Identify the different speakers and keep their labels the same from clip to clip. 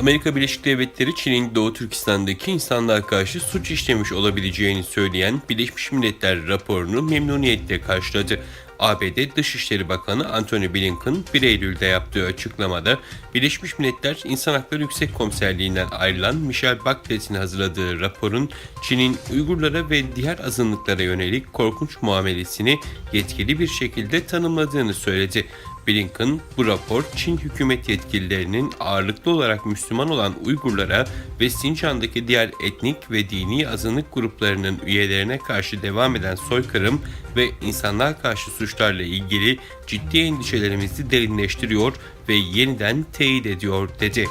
Speaker 1: Amerika Birleşik Devletleri, Çin'in Doğu Türkistan'daki insanlığa karşı suç işlemiş olabileceğini söyleyen Birleşmiş Milletler raporunu memnuniyetle karşıladı. ABD Dışişleri Bakanı Antony Blinken 1 Eylül'de yaptığı açıklamada Birleşmiş Milletler İnsan Hakları Yüksek Komiserliğinden ayrılan Michelle Bachlet'in hazırladığı raporun Çin'in Uygurlara ve diğer azınlıklara yönelik korkunç muamelesini yetkili bir şekilde tanımladığını söyledi. Blinken, bu rapor Çin hükümet yetkililerinin ağırlıklı olarak Müslüman olan Uygurlara ve Sincan'daki diğer etnik ve dini azınlık gruplarının üyelerine karşı devam eden soykırım ve insanlığa karşı suçlarla ilgili ciddi endişelerimizi derinleştiriyor ve yeniden teyit ediyor, dedi.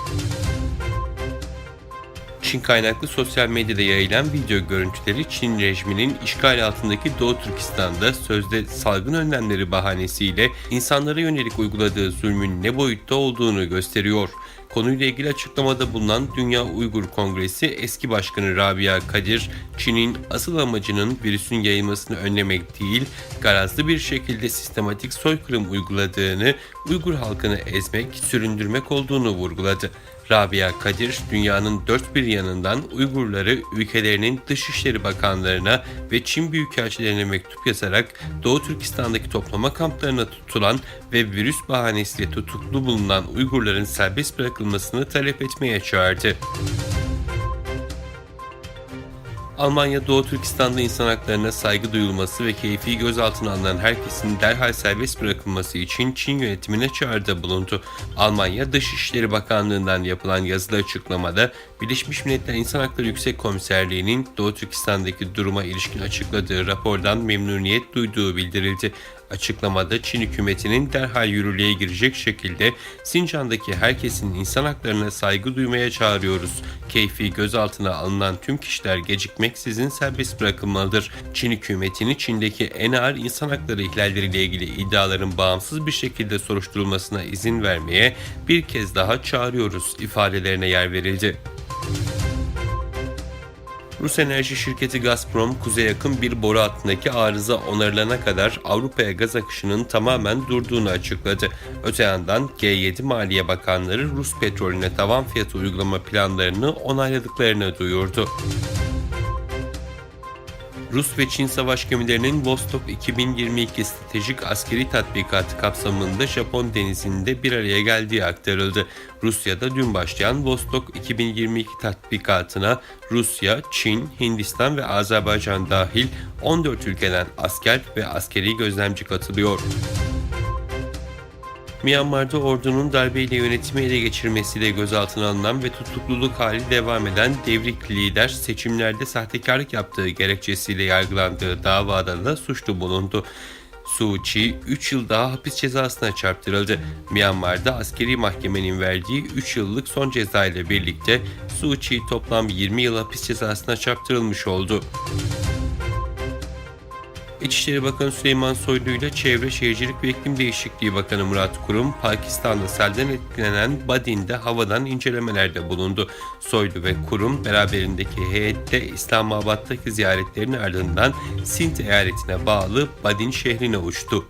Speaker 1: Çin kaynaklı sosyal medyada yayılan video görüntüleri Çin rejiminin işgal altındaki Doğu Türkistan'da sözde salgın önlemleri bahanesiyle insanlara yönelik uyguladığı zulmün ne boyutta olduğunu gösteriyor. Konuyla ilgili açıklamada bulunan Dünya Uygur Kongresi eski başkanı Rabia Kadir, Çin'in asıl amacının virüsün yayılmasını önlemek değil, garazlı bir şekilde sistematik soykırım uyguladığını, Uygur halkını ezmek, süründürmek olduğunu vurguladı. Rabia Kadir, dünyanın dört bir yanından Uygurları ülkelerinin Dışişleri Bakanlarına ve Çin Büyükelçilerine mektup yazarak Doğu Türkistan'daki toplama kamplarına tutulan ve virüs bahanesiyle tutuklu bulunan Uygurların serbest bırakılmasını talep etmeye çağırdı. Almanya, Doğu Türkistan'da insan haklarına saygı duyulması ve keyfi gözaltına alınan herkesin derhal serbest bırakılması için Çin yönetimine çağrıda bulundu. Almanya Dışişleri Bakanlığı'ndan yapılan yazılı açıklamada, Birleşmiş Milletler İnsan Hakları Yüksek Komiserliği'nin Doğu Türkistan'daki duruma ilişkin açıkladığı rapordan memnuniyet duyduğu bildirildi. Açıklamada Çin hükümetinin derhal yürürlüğe girecek şekilde Sincan'daki herkesin insan haklarına saygı duymaya çağırıyoruz. Keyfi gözaltına alınan tüm kişiler gecikmeksizin serbest bırakılmalıdır. Çin hükümetini Çin'deki en ağır insan hakları ihlalleriyle ilgili iddiaların bağımsız bir şekilde soruşturulmasına izin vermeye bir kez daha çağırıyoruz ifadelerine yer verildi. Rus enerji şirketi Gazprom, kuzeye yakın bir boru hattındaki arıza onarılana kadar Avrupa'ya gaz akışının tamamen durduğunu açıkladı. Öte yandan G7 Maliye Bakanları Rus petrolüne tavan fiyatı uygulama planlarını onayladıklarını duyurdu. Rus ve Çin savaş gemilerinin Vostok 2022 stratejik askeri tatbikatı kapsamında Japon denizinde bir araya geldiği aktarıldı. Rusya'da dün başlayan Vostok 2022 tatbikatına Rusya, Çin, Hindistan ve Azerbaycan dahil 14 ülkeden asker ve askeri gözlemci katılıyor. Myanmar'da ordunun darbeyle yönetimi ele geçirmesiyle gözaltına alınan ve tutukluluk hali devam eden devrik lider seçimlerde sahtekarlık yaptığı gerekçesiyle yargılandığı davada da suçlu bulundu. Suu Kyi 3 yıl daha hapis cezasına çarptırıldı. Myanmar'da askeri mahkemenin verdiği 3 yıllık son ceza ile birlikte Suu Kyi toplam 20 yıl hapis cezasına çarptırılmış oldu. İçişleri Bakanı Süleyman Soylu ile Çevre, Şehircilik ve İklim Değişikliği Bakanı Murat Kurum, Pakistan'da selden etkilenen Badin'de havadan incelemelerde bulundu. Soylu ve Kurum beraberindeki heyette İslamabad'daki ziyaretlerinin ardından Sint eyaletine bağlı Badin şehrine uçtu.